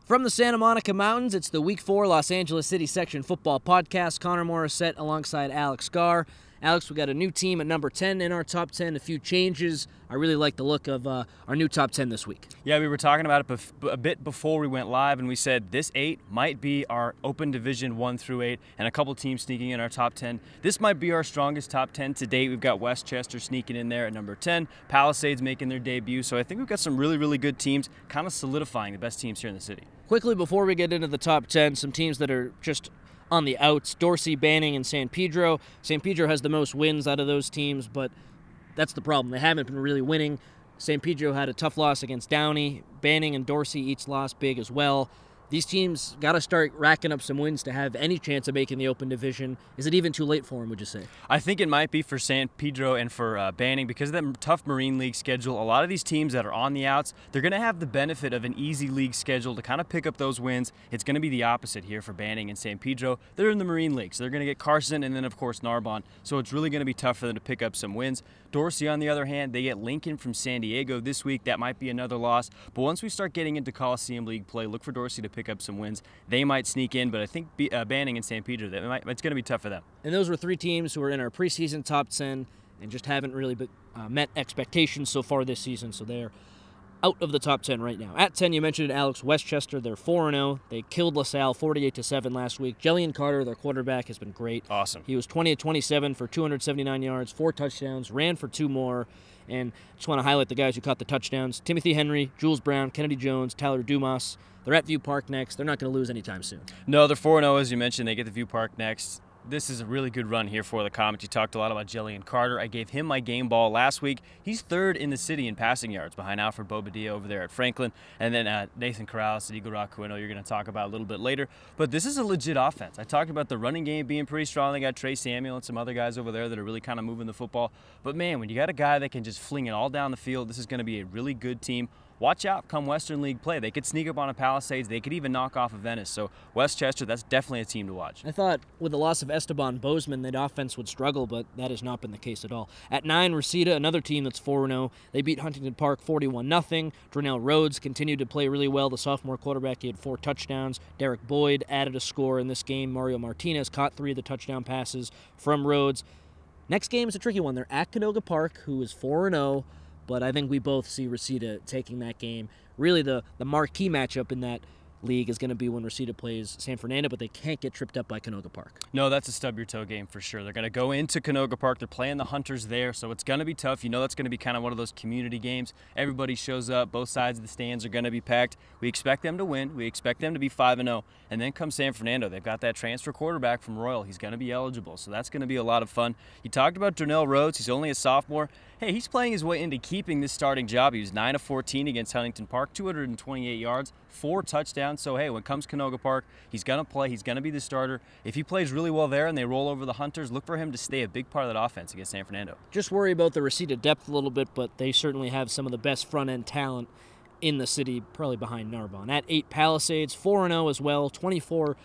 From the Santa Monica Mountains, it's the Week 4 Los Angeles City Section Football Podcast. Connor Morissette alongside Alex Garr. Alex, we got a new team at number 10 in our top 10, a few changes. I really like the look of our new top 10 this week. Yeah, we were talking about it a bit before we went live, and we said this 8 might be our open division 1 through 8, and a couple teams sneaking in our top 10. This might be our strongest top 10 to date. We've got Westchester sneaking in there at number 10, Palisades making their debut, so I think we've got some really, really good teams, kind of solidifying the best teams here in the city. Quickly, before we get into the top 10, some teams that are just on the outs: Dorsey, Banning, and San Pedro. San Pedro has the most wins out of those teams, but that's the problem. They haven't been really winning. San Pedro had a tough loss against Downey. Banning and Dorsey each lost big as well. These teams got to start racking up some wins to have any chance of making the open division. Is it even too late for them, would you say? I think it might be for San Pedro and for Banning because of that tough Marine League schedule. A lot of these teams that are on the outs, they're going to have the benefit of an easy league schedule to kind of pick up those wins. It's going to be the opposite here for Banning and San Pedro. They're in the Marine League, so they're going to get Carson and then, of course, Narbonne. So it's really going to be tough for them to pick up some wins. Dorsey, on the other hand, they get Lincoln from San Diego this week. That might be another loss. But once we start getting into Coliseum League play, look for Dorsey to pick up some wins. They might sneak in, but I think Banning and San Pedro, it's going to be tough for them. And those were 3 teams who were in our preseason top 10 and just haven't really met expectations so far this season, so they're out of the top 10 right now. At 10, you mentioned Alex, Westchester. They're 4-0. They killed LaSalle 48-7 last week. Jillian Carter, their quarterback, has been great. Awesome. He was 20-27 for 279 yards, 4 touchdowns, ran for 2 more. And just want to highlight the guys who caught the touchdowns: Timothy Henry, Jules Brown, Kennedy Jones, Tyler Dumas. They're at View Park next. They're not going to lose anytime soon. No, they're 4-0, as you mentioned. They get the View Park next. This is a really good run here for the Comets. You talked a lot about Jillian Carter. I gave him my game ball last week. He's 3rd in the city in passing yards behind Alfred Bobadilla over there at Franklin. And then Nathan Corrales at Eagle Rock, who I know you're going to talk about a little bit later. But this is a legit offense. I talked about the running game being pretty strong. They got Trey Samuel and some other guys over there that are really kind of moving the football. But, man, when you got a guy that can just fling it all down the field, this is going to be a really good team. Watch out come Western League play. They could sneak up on a Palisades. They could even knock off a Venice. So Westchester, that's definitely a team to watch. I thought with the loss of Esteban Bozeman, that offense would struggle, but that has not been the case at all. At 9, Reseda, another team that's 4-0. They beat Huntington Park 41-0. Dronell Rhodes continued to play really well. The sophomore quarterback, he had 4 touchdowns. Derek Boyd added a score in this game. Mario Martinez caught 3 of the touchdown passes from Rhodes. Next game is a tricky one. They're at Canoga Park, who is 4-0. But I think we both see Reseda taking that game. Really, the marquee matchup in that league is going to be when Reseda plays San Fernando, but they can't get tripped up by Canoga Park. No, that's a stub-your-toe game for sure. They're going to go into Canoga Park. They're playing the Hunters there, so it's going to be tough. You know that's going to be kind of one of those community games. Everybody shows up. Both sides of the stands are going to be packed. We expect them to win. We expect them to be 5-0. And then comes San Fernando. They've got that transfer quarterback from Royal. He's going to be eligible, so that's going to be a lot of fun. You talked about Dronell Rhodes. He's only a sophomore. Hey, he's playing his way into keeping this starting job. He was 9 of 14 against Huntington Park, 228 yards, 4 touchdowns. So, hey, when it comes Canoga Park, he's going to play. He's going to be the starter. If he plays really well there and they roll over the Hunters, look for him to stay a big part of that offense against San Fernando. Just worry about the Reseda depth a little bit, but they certainly have some of the best front-end talent in the city, probably behind Narbonne. At 8, Palisades, 4-0 as well, 24-0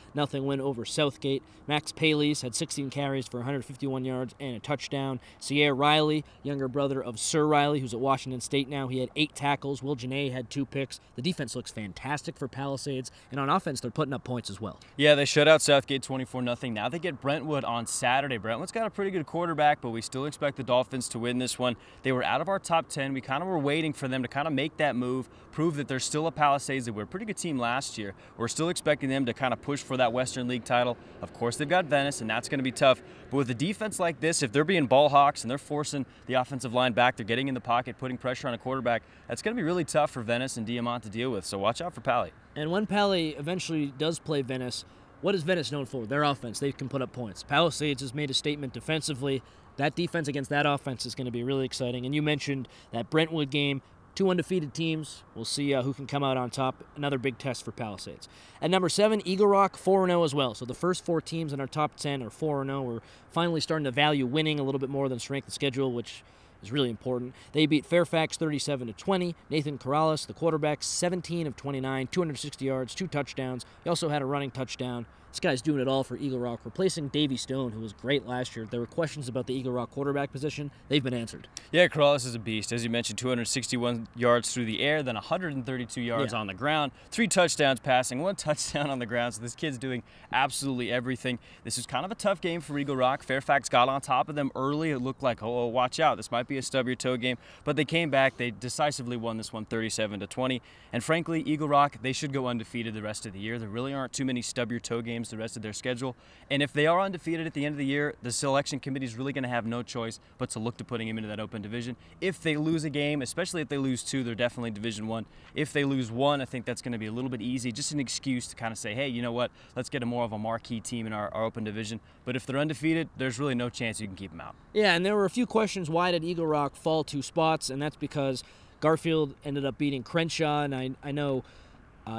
win over Southgate. Max Paley's had 16 carries for 151 yards and a touchdown. Sierra Riley, younger brother of Sir Riley, who's at Washington State now, he had 8 tackles. Will Janae had 2 picks. The defense looks fantastic for Palisades, and on offense, they're putting up points as well. Yeah, they shut out Southgate 24-0. Now they get Brentwood on Saturday. Brentwood's got a pretty good quarterback, but we still expect the Dolphins to win this one. They were out of our top 10. We kind of were waiting for them to kind of make that move, prove that they're still a Palisades. They were a pretty good team last year. We're still expecting them to kind of push for that Western League title. Of course, they've got Venice, and that's going to be tough. But with a defense like this, if they're being ball hawks and they're forcing the offensive line back, they're getting in the pocket, putting pressure on a quarterback, that's going to be really tough for Venice and Diamant to deal with. So watch out for Pally. And when Pally eventually does play Venice, what is Venice known for? Their offense. They can put up points. Palisades has made a statement defensively. That defense against that offense is going to be really exciting. And you mentioned that Brentwood game. 2 undefeated teams. We'll see who can come out on top. Another big test for Palisades. At number 7, Eagle Rock, 4-0 as well. So the first 4 teams in our top 10 are 4-0. We're finally starting to value winning a little bit more than strength of schedule, which is really important. They beat Fairfax 37-20. Nathan Corrales, the quarterback, 17 of 29, 260 yards, 2 touchdowns. He also had a running touchdown. This guy's doing it all for Eagle Rock, replacing Davey Stone, who was great last year. There were questions about the Eagle Rock quarterback position. They've been answered. Yeah, Corrales is a beast. As you mentioned, 261 yards through the air, then 132 yards on the ground, 3 touchdowns passing, 1 touchdown on the ground. So this kid's doing absolutely everything. This is kind of a tough game for Eagle Rock. Fairfax got on top of them early. It looked like, oh, watch out, this might be a stub your toe game. But they came back. They decisively won this one 37-20. And frankly, Eagle Rock, they should go undefeated the rest of the year. There really aren't too many stub your toe games the rest of their schedule. And if they are undefeated at the end of the year, the selection committee is really going to have no choice but to look to putting him into that open division. If they lose a game, especially if they lose 2, they're definitely Division 1. If they lose 1, I think that's going to be a little bit easy, just an excuse to kind of say, hey, you know what, let's get a more of a marquee team in our open division. But if they're undefeated, there's really no chance you can keep them out. Yeah, and there were a few questions, why did Eagle Rock fall 2 spots? And that's because Garfield ended up beating Crenshaw, and I know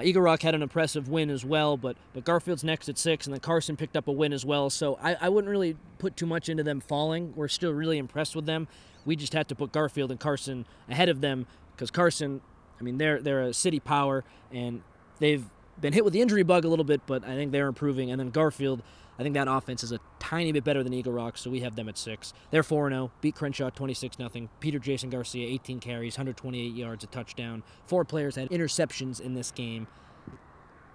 Eagle Rock had an impressive win as well, but Garfield's next at 6, and then Carson picked up a win as well. So I wouldn't really put too much into them falling. We're still really impressed with them. We just had to put Garfield and Carson ahead of them because Carson, I mean, they're a city power, and they've been hit with the injury bug a little bit, but I think they're improving. And then Garfield, I think that offense is a tiny bit better than Eagle Rock, so we have them at 6. They're 4-0, beat Crenshaw 26-0. Peter Jason Garcia, 18 carries, 128 yards, a touchdown. 4 players had interceptions in this game.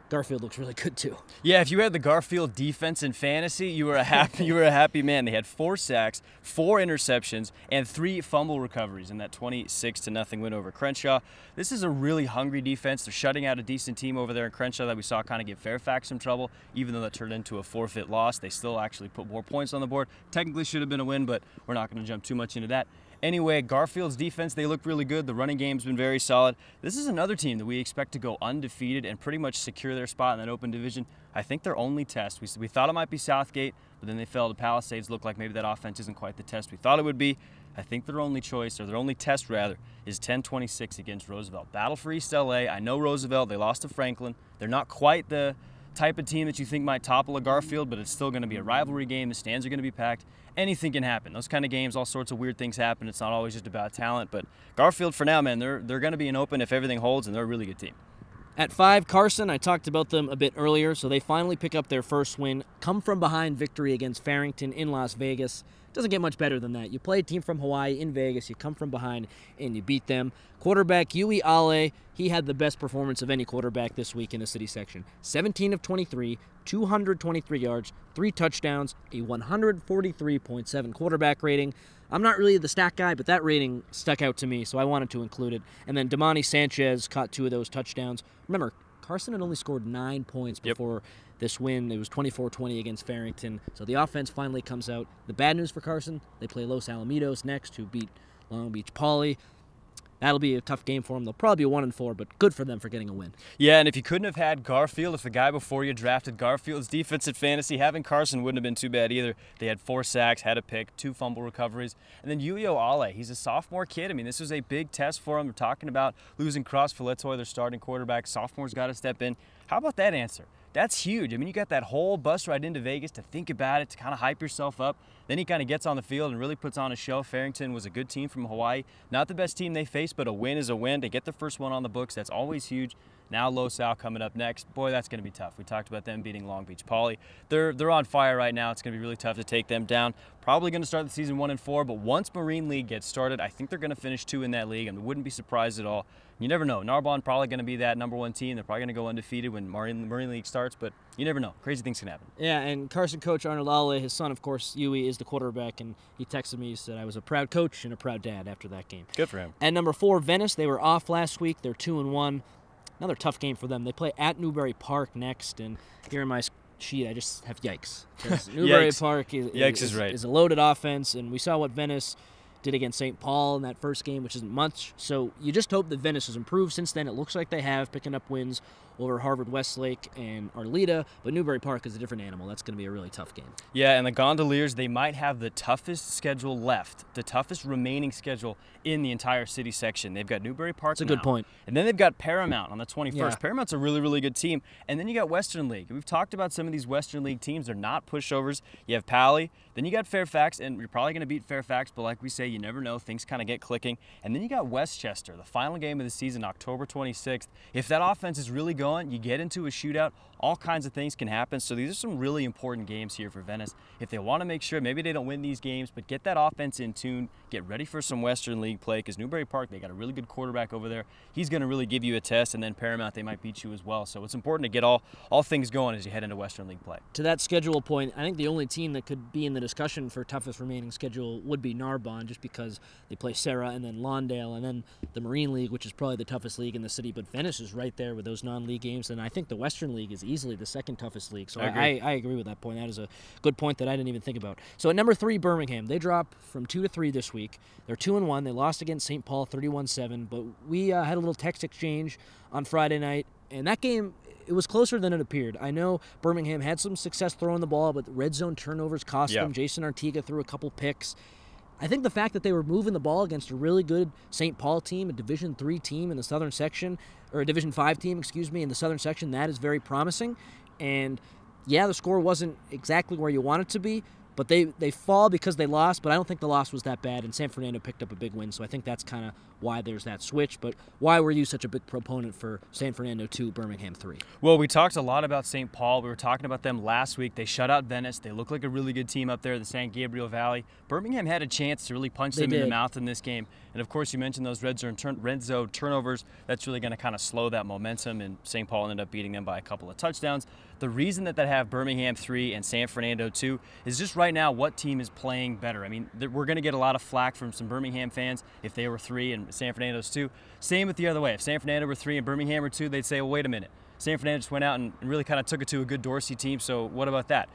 Garfield looks really good too. Yeah, if you had the Garfield defense in fantasy, you were a happy man. They had 4 sacks, 4 interceptions, and 3 fumble recoveries in that 26-0 win over Crenshaw. This is a really hungry defense. They're shutting out a decent team over there in Crenshaw that we saw kind of give Fairfax some trouble. Even though that turned into a forfeit loss, they still actually put more points on the board. Technically should have been a win, but we're not going to jump too much into that. Anyway, Garfield's defense, they look really good. The running game's been very solid. This is another team that we expect to go undefeated and pretty much secure their spot in that open division. I think their only test, we thought it might be Southgate, but then they fell to Palisades. Looked like maybe that offense isn't quite the test we thought it would be. I think their only choice, or their only test rather, is 10-26 against Roosevelt. Battle for East LA. I know Roosevelt, they lost to Franklin. They're not quite the type of team that you think might topple a Garfield, but it's still going to be a rivalry game. The stands are going to be packed. Anything can happen. Those kind of games, all sorts of weird things happen. It's not always just about talent, but Garfield for now, man, they're going to be an open if everything holds, and they're a really good team. At 5, Carson, I talked about them a bit earlier, so they finally pick up their first win. Come from behind victory against Farrington in Las Vegas. Doesn't get much better than that. You play a team from Hawaii in Vegas, you come from behind, and you beat them. Quarterback Yui Ale, he had the best performance of any quarterback this week in the city section. 17 of 23, 223 yards, 3 touchdowns, a 143.7 quarterback rating. I'm not really the stat guy, but that rating stuck out to me, so I wanted to include it. And then Damani Sanchez caught 2 of those touchdowns. Remember, Carson had only scored 9 points before this win. It was 24-20 against Farrington. So the offense finally comes out. The bad news for Carson, they play Los Alamitos next, who beat Long Beach Poly. That'll be a tough game for them. They'll probably be 1-4, but good for them for getting a win. Yeah, and if you couldn't have had Garfield, if the guy before you drafted Garfield's defensive fantasy, having Carson wouldn't have been too bad either. They had 4 sacks, had a pick, 2 fumble recoveries. And then Yuio Ale, he's a sophomore kid. I mean, this was a big test for him. We're talking about losing Cross Filetoy, their starting quarterback. Sophomore's got to step in. How about that answer? That's huge. I mean, you got that whole bus ride into Vegas to think about it, to kind of hype yourself up. Then he kind of gets on the field and really puts on a show. Farrington was a good team from Hawaii. Not the best team they faced, but a win is a win. To get the first one on the books, that's always huge. Now Los Al coming up next. Boy, that's going to be tough. We talked about them beating Long Beach Poly. They're on fire right now. It's going to be really tough to take them down. Probably going to start the season 1-4, but once Marine League gets started, I think they're going to finish 2 in that league, and I wouldn't be surprised at all. You never know. Narbonne probably going to be that #1 team. They're probably going to go undefeated when Marine League starts, but you never know. Crazy things can happen. Yeah, and Carson coach Arnold Ale, his son, of course, Yui, is the quarterback, and he texted me, he said, I was a proud coach and a proud dad after that game. Good for him. At number 4, Venice, they were off last week. They're 2-1. Another tough game for them. They play at Newbury Park next, and here in my sheet, I just have yikes. Newbury Park is a loaded offense, and we saw what Venice did against St. Paul in that first game, which isn't much. So you just hope that Venice has improved since then. It looks like they have, picking up wins over Harvard Westlake and Arleta, but Newbury Park is a different animal. That's going to be a really tough game. Yeah, and the Gondoliers, they might have the toughest schedule left, the toughest remaining schedule in the entire city section. They've got Newbury Park. That's a good point. And then they've got Paramount on the 21st. Yeah. Paramount's a really, really good team. And then you got Western League. We've talked about some of these Western League teams. They're not pushovers. You have Pali, then you got Fairfax, and you're probably going to beat Fairfax, but like we say, you never know. Things kind of get clicking. And then you got Westchester, the final game of the season, October 26th. If that offense is really going going, you get into a shootout, all kinds of things can happen. So these are some really important games here for Venice. If they want to make sure, maybe they don't win these games, but get that offense in tune, get ready for some Western League play, because Newbury Park, they got a really good quarterback over there. He's going to really give you a test, and then Paramount, they might beat you as well. So it's important to get all things going as you head into Western League play. To that schedule point, I think the only team that could be in the discussion for toughest remaining schedule would be Narbonne, just because they play Serra and then Lawndale and then the Marine League, which is probably the toughest league in the city. But Venice is right there with those non-league games, and I think the Western League is easily the second toughest league. So I agree with that point. That is a good point that I didn't even think about. So at number 3, Birmingham. They drop from 2 to 3 this week. They're 2-1. They lost against St. Paul 31-7. But we had a little text exchange on Friday night, and that game, it was closer than it appeared. I know Birmingham had some success throwing the ball, but red zone turnovers cost them. Jason Artiga threw a couple picks. I think the fact that they were moving the ball against a really good St. Paul team, a Division III team in the Southern Section, or a Division V team, in the Southern Section, that is very promising. And yeah, the score wasn't exactly where you want it to be, but they fall because they lost, but I don't think the loss was that bad, and San Fernando picked up a big win, so I think that's kind of why there's that switch. But why were you such a big proponent for San Fernando 2, Birmingham 3? Well, we talked a lot about St. Paul. We were talking about them last week. They shut out Venice. They look like a really good team up there, the San Gabriel Valley. Birmingham had a chance to really punch them in the mouth in this game. And, of course, you mentioned those red zone turnovers. That's really going to kind of slow that momentum, and St. Paul ended up beating them by a couple of touchdowns. The reason that they have Birmingham 3 and San Fernando 2 is just right now what team is playing better. I mean, we're going to get a lot of flack from some Birmingham fans if they were 3 and San Fernando's 2. Same with the other way. If San Fernando were 3 and Birmingham were 2, they'd say, well, wait a minute. San Fernando just went out and really kind of took it to a good Dorsey team, so what about that?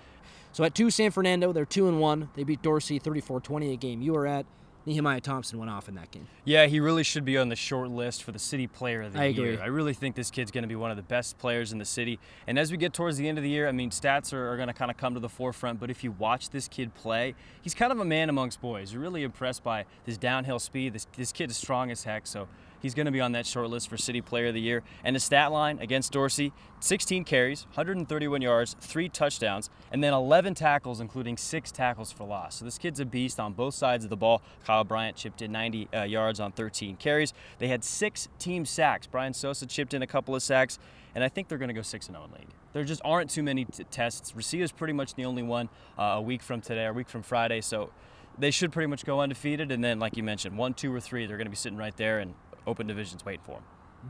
So at 2, San Fernando, they're 2-1. They beat Dorsey 34-20 a game you were at. Nehemiah Thompson went off in that game. Yeah, he really should be on the short list for the City Player of the Year. Agree. I really think this kid's going to be one of the best players in the city. And as we get towards the end of the year, I mean, stats are going to kind of come to the forefront. But if you watch this kid play, he's kind of a man amongst boys. You're really impressed by this downhill speed. This kid is strong as heck, so he's going to be on that short list for City Player of the Year. And his stat line against Dorsey, 16 carries, 131 yards, 3 touchdowns, and then 11 tackles, including 6 tackles for loss. So this kid's a beast on both sides of the ball. Kyle Bryant chipped in 90 yards on 13 carries. They had 6 team sacks. Brian Sosa chipped in a couple of sacks, and I think they're going to go 6-0 in league. There just aren't too many tests. Resita's pretty much the only one a week from today, or a week from Friday, so they should pretty much go undefeated. And then, like you mentioned, 1, 2, or 3, they're going to be sitting right there and open divisions waiting for them.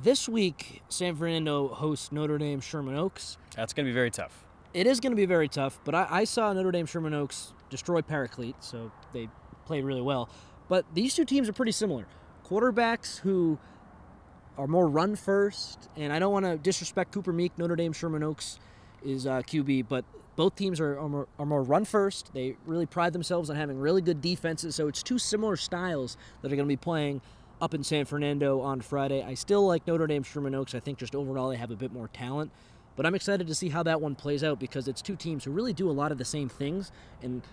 This week, San Fernando hosts Notre Dame Sherman Oaks. That's going to be very tough. It is going to be very tough, but I saw Notre Dame Sherman Oaks destroy Paraclete, so they played really well. But these two teams are pretty similar. Quarterbacks who are more run first, and I don't want to disrespect Cooper Meek. Notre Dame Sherman Oaks is QB, but both teams are more run first. They really pride themselves on having really good defenses, so it's two similar styles that are going to be playing up in San Fernando on Friday. I still like Notre Dame Sherman Oaks. I think just overall they have a bit more talent. But I'm excited to see how that one plays out because it's two teams who really do a lot of the same things. And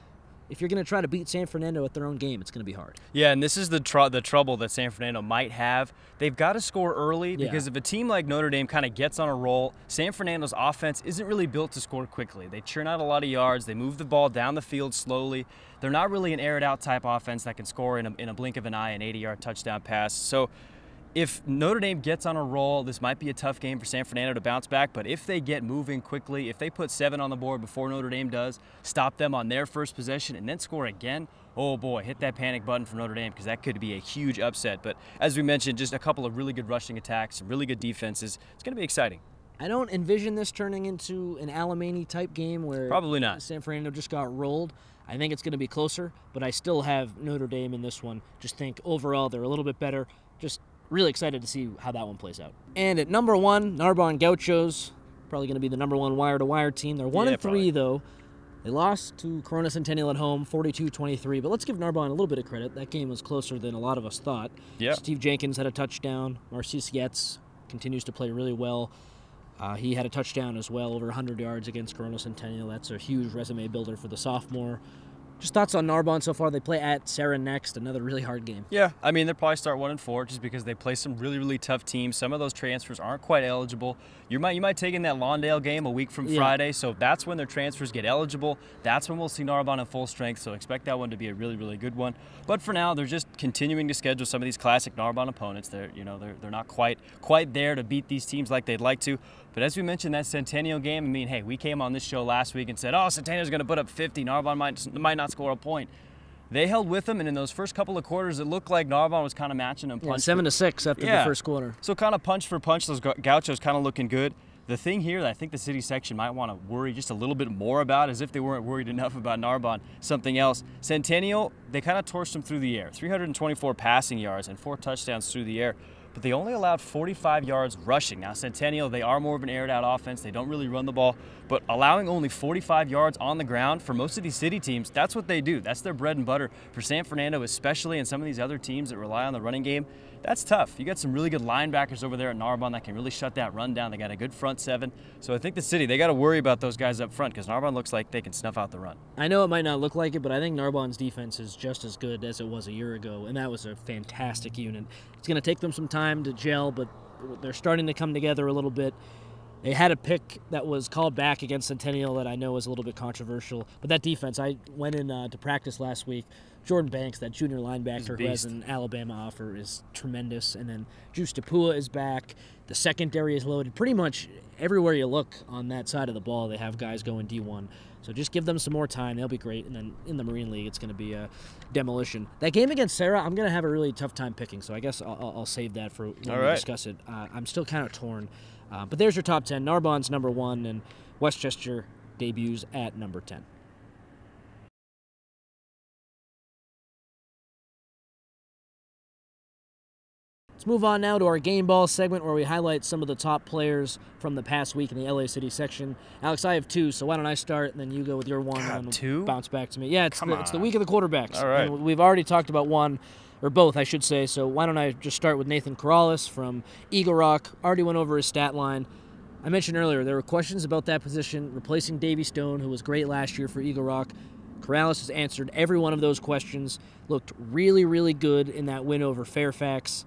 if you're going to try to beat San Fernando at their own game, it's going to be hard. Yeah, and this is the trouble that San Fernando might have. They've got to score early because if a team like Notre Dame kind of gets on a roll, San Fernando's offense isn't really built to score quickly. They churn out a lot of yards. They move the ball down the field slowly. They're not really an air-it-out type offense that can score in a blink of an eye an 80-yard touchdown pass. So if Notre Dame gets on a roll, this might be a tough game for San Fernando to bounce back, but if they get moving quickly, if they put 7 on the board before Notre Dame does, stop them on their first possession, and then score again, oh boy, hit that panic button for Notre Dame because that could be a huge upset. But as we mentioned, just a couple of really good rushing attacks, some really good defenses. It's going to be exciting. I don't envision this turning into an Alemany-type game where probably not. San Fernando just got rolled. I think it's going to be closer, but I still have Notre Dame in this one. Just think overall they're a little bit better. Just really excited to see how that one plays out. And at number 1, Narbonne Gauchos, probably going to be the number 1 wire-to-wire team. They're 1-3 though. They lost to Corona Centennial at home, 42-23. But let's give Narbonne a little bit of credit. That game was closer than a lot of us thought. Yep. Steve Jenkins had a touchdown. Marcis Getz continues to play really well. He had a touchdown as well, over 100 yards against Corona Centennial. That's a huge resume builder for the sophomore. Just thoughts on Narbonne so far. They play at Serra next, another really hard game. Yeah, I mean, they'll probably start 1-4 just because they play some really, really tough teams. Some of those transfers aren't quite eligible. You might take in that Lawndale game a week from Friday, so that's when their transfers get eligible. That's when we'll see Narbonne in full strength, so expect that one to be a really, really good one. But for now, they're just continuing to schedule some of these classic Narbonne opponents. They're not quite there to beat these teams like they'd like to. But as we mentioned, that Centennial game, I mean, hey, we came on this show last week and said, oh, Centennial's going to put up 50. Narbonne might not score a point. They held with them, and in those first couple of quarters, it looked like Narbonne was kind of matching them. 7-6 after the first quarter. So kind of punch for punch, those Gauchos kind of looking good. The thing here that I think the city section might want to worry just a little bit more about, as if they weren't worried enough about Narbonne, something else. Centennial, they kind of torched them through the air. 324 passing yards and 4 touchdowns through the air. But they only allowed 45 yards rushing. Now, Centennial, they are more of an aired-out offense. They don't really run the ball. But allowing only 45 yards on the ground for most of these city teams, that's what they do. That's their bread and butter. For San Fernando especially, and some of these other teams that rely on the running game, that's tough. You got some really good linebackers over there at Narbonne that can really shut that run down. They got a good front seven. So I think the city, they got to worry about those guys up front because Narbonne looks like they can snuff out the run. I know it might not look like it, but I think Narbonne's defense is just as good as it was a year ago, and that was a fantastic unit. It's going to take them some time to gel, but they're starting to come together a little bit. They had a pick that was called back against Centennial that I know was a little bit controversial. But that defense, I went in to practice last week. Jordan Banks, that junior linebacker who has an Alabama offer, is tremendous. And then Juice Tapua is back. The secondary is loaded. Pretty much everywhere you look on that side of the ball, they have guys going D1. So just give them some more time. They'll be great. And then in the Marine League, it's going to be a demolition. That game against Sarah, I'm going to have a really tough time picking. So I guess I'll save that for when we discuss it. I'm still kind of torn. But there's your top 10. Narbonne's number 1, and Westchester debuts at number 10. Let's move on now to our game ball segment where we highlight some of the top players from the past week in the LA City section. Alex, I have 2, so why don't I start and then you go with your 1 and then bounce back to me. Yeah, it's the week of the quarterbacks. All right. And we've already talked about one, or both, I should say, so why don't I just start with Nathan Corrales from Eagle Rock. Already went over his stat line. I mentioned earlier there were questions about that position, replacing Davey Stone, who was great last year for Eagle Rock. Corrales has answered every one of those questions, looked really, really good in that win over Fairfax.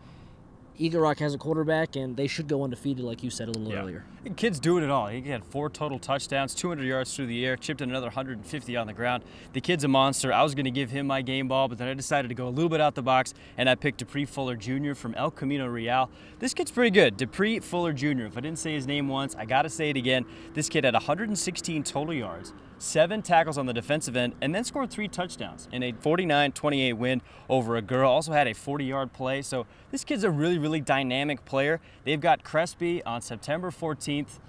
Eagle Rock has a quarterback, and they should go undefeated, like you said a little earlier. The kid's doing it all. He had 4 total touchdowns, 200 yards through the air, chipped in another 150 on the ground. The kid's a monster. I was going to give him my game ball, but then I decided to go a little bit out the box, and I picked Dupree Fuller Jr. from El Camino Real. This kid's pretty good. Dupree Fuller Jr. If I didn't say his name once, I got to say it again. This kid had 116 total yards, 7 tackles on the defensive end, and then scored 3 touchdowns in a 49-28 win over a girl. Also had a 40-yard play. So this kid's a really, really dynamic player. They've got Crespi on September 14th.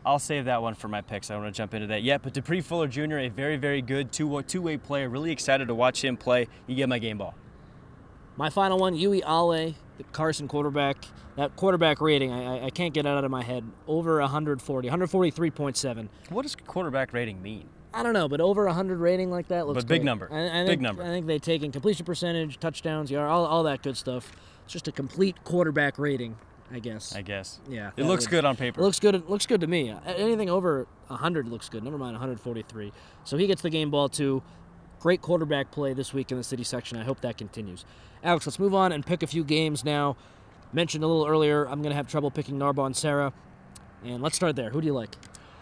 I'll save that one for my picks. I don't want to jump into that yet. But Dupree Fuller Jr., a very, very good two-way player. Really excited to watch him play. You get my game ball. My final one, Yui Ale, the Carson quarterback. That quarterback rating, I can't get it out of my head. Over 140, 143.7. What does quarterback rating mean? I don't know, but over 100 rating like that looks But big great. number. Big number. I think they take in completion percentage, touchdowns, all that good stuff. It's just a complete quarterback rating, I guess. Yeah. It looks good on paper. It looks good. It looks good to me. Anything over 100 looks good. Never mind 143. So he gets the game ball too. Great quarterback play this week in the city section. I hope that continues. Alex, let's move on and pick a few games now. Mentioned a little earlier, I'm going to have trouble picking Narbonne Sarah. And let's start there. Who do you like?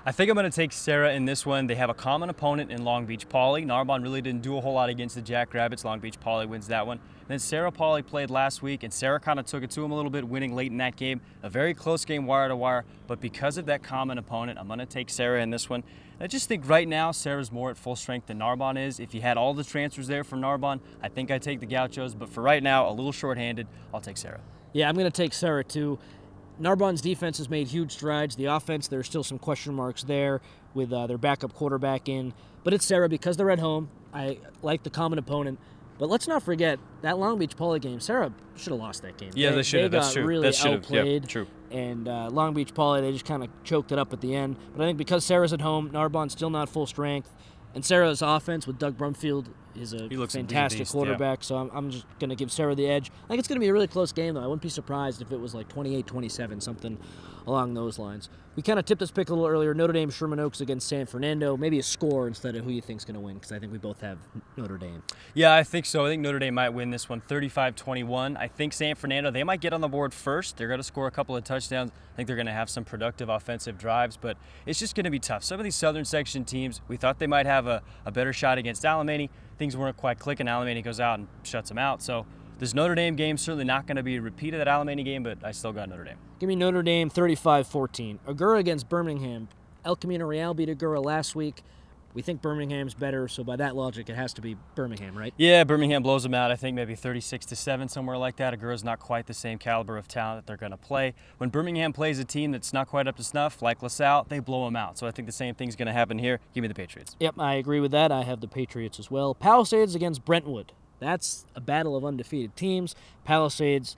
I think I'm going to take Sarah in this one. They have a common opponent in Long Beach Poly. Narbonne really didn't do a whole lot against the Jackrabbits. Long Beach Poly wins that one. Then Sarah Poly played last week, and Sarah kind of took it to him a little bit, winning late in that game. A very close game, wire to wire. But because of that common opponent, I'm going to take Sarah in this one. I just think right now Sarah's more at full strength than Narbonne is. If you had all the transfers there for Narbonne, I think I'd take the Gauchos. But for right now, a little shorthanded, I'll take Sarah. Yeah, I'm going to take Sarah too. Narbonne's defense has made huge strides. The offense, there's still some question marks there with their backup quarterback in. But it's Sarah because they're at home. I like the common opponent. But let's not forget that Long Beach Poly game. Sarah should have lost that game. Yeah, they should have. That's true. Really that outplayed. Yep, true. And Long Beach Poly, they just kind of choked it up at the end. But I think because Sarah's at home, Narbonne's still not full strength. And Sarah's offense with Doug Brumfield is a fantastic quarterback, so I'm just going to give Sarah the edge. I think it's going to be a really close game, though. I wouldn't be surprised if it was like 28-27, something along those lines. We kind of tipped this pick a little earlier. Notre Dame Sherman Oaks against San Fernando. Maybe a score instead of who you think's going to win, because I think we both have Notre Dame. Yeah, I think so. I think Notre Dame might win this one 35-21. I think San Fernando, they might get on the board first. They're going to score a couple of touchdowns. I think they're going to have some productive offensive drives, but it's just going to be tough. Some of these Southern Section teams, we thought they might have a better shot against Alemany. Things weren't quite clicking. Alemany goes out and shuts them out. So This Notre Dame game certainly not going to be a repeat of that Alemany game, but I still got Notre Dame. Give me Notre Dame 35-14. Agoura against Birmingham. El Camino Real beat Agoura last week. We think Birmingham's better, so by that logic, it has to be Birmingham, right? Yeah, Birmingham blows them out. I think maybe 36-7, somewhere like that. Agoura's not quite the same caliber of talent that they're going to play. When Birmingham plays a team that's not quite up to snuff, like LaSalle, they blow them out. So I think the same thing's going to happen here. Give me the Patriots. Yep, I agree with that. I have the Patriots as well. Palisades against Brentwood. That's a battle of undefeated teams. Palisades,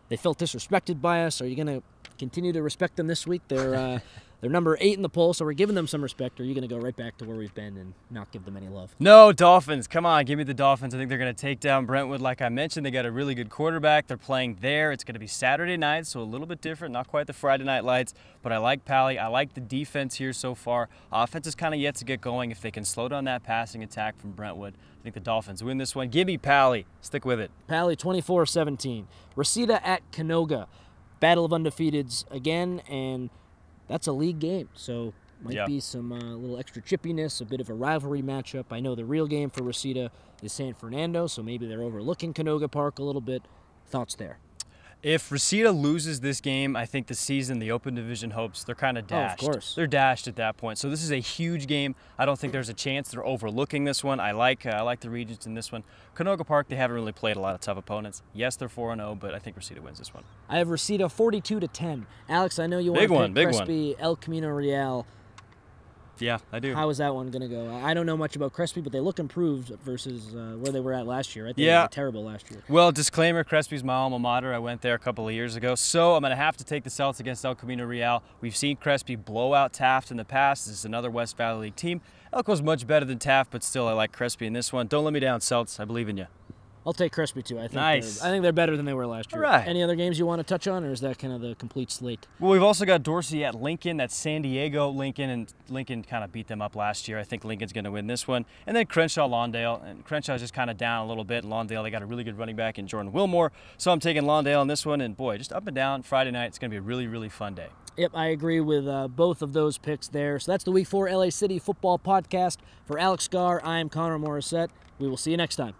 they felt disrespected by us. Are you going to continue to respect them this week? They're number 8 in the poll, so we're giving them some respect. Or are you going to go right back to where we've been and not give them any love? No, Dolphins. Come on, give me the Dolphins. I think they're going to take down Brentwood. Like I mentioned, they got a really good quarterback. They're playing there. It's going to be Saturday night, so a little bit different. Not quite the Friday night lights, but I like Pally. I like the defense here so far. Offense is kind of yet to get going. If they can slow down that passing attack from Brentwood, I think the Dolphins win this one. Give me Pally. Stick with it. Pally 24-17. Reseda at Canoga. Battle of undefeateds again, and that's a league game, so might be some little extra chippiness, a bit of a rivalry matchup. I know the real game for Reseda is San Fernando, so maybe they're overlooking Canoga Park a little bit. Thoughts there? If Reseda loses this game, I think the season, the Open Division hopes, they're kind of dashed. Oh, of course. They're dashed at that point. So this is a huge game. I don't think there's a chance they're overlooking this one. I like the Regents in this one. Canoga Park, they haven't really played a lot of tough opponents. Yes, they're 4-0, but I think Reseda wins this one. I have Reseda 42-10. Alex, I know you want to pick Crespi, El Camino Real. Yeah, I do. How is that one going to go? I don't know much about Crespi, but they look improved versus where they were at last year. I think they were terrible last year. Well, disclaimer, Crespi's my alma mater. I went there a couple of years ago, so I'm going to have to take the Celts against El Camino Real. We've seen Crespi blow out Taft in the past. This is another West Valley League team. Elk was much better than Taft, but still I like Crespi in this one. Don't let me down, Celts. I believe in you. I'll take Crespi too. I think they're better than they were last year. All right. Any other games you want to touch on, or is that kind of the complete slate? Well, we've also got Dorsey at Lincoln. That's San Diego, Lincoln, and Lincoln kind of beat them up last year. I think Lincoln's going to win this one. And then Crenshaw, Lawndale. And Crenshaw's just kind of down a little bit. Lawndale, they got a really good running back in Jordan Wilmore. So I'm taking Lawndale on this one. And boy, just up and down Friday night. It's going to be a really, really fun day. Yep, I agree with both of those picks there. So that's the Week 4 LA City Football Podcast. For Alex Scar, I'm Connor Morissette. We will see you next time.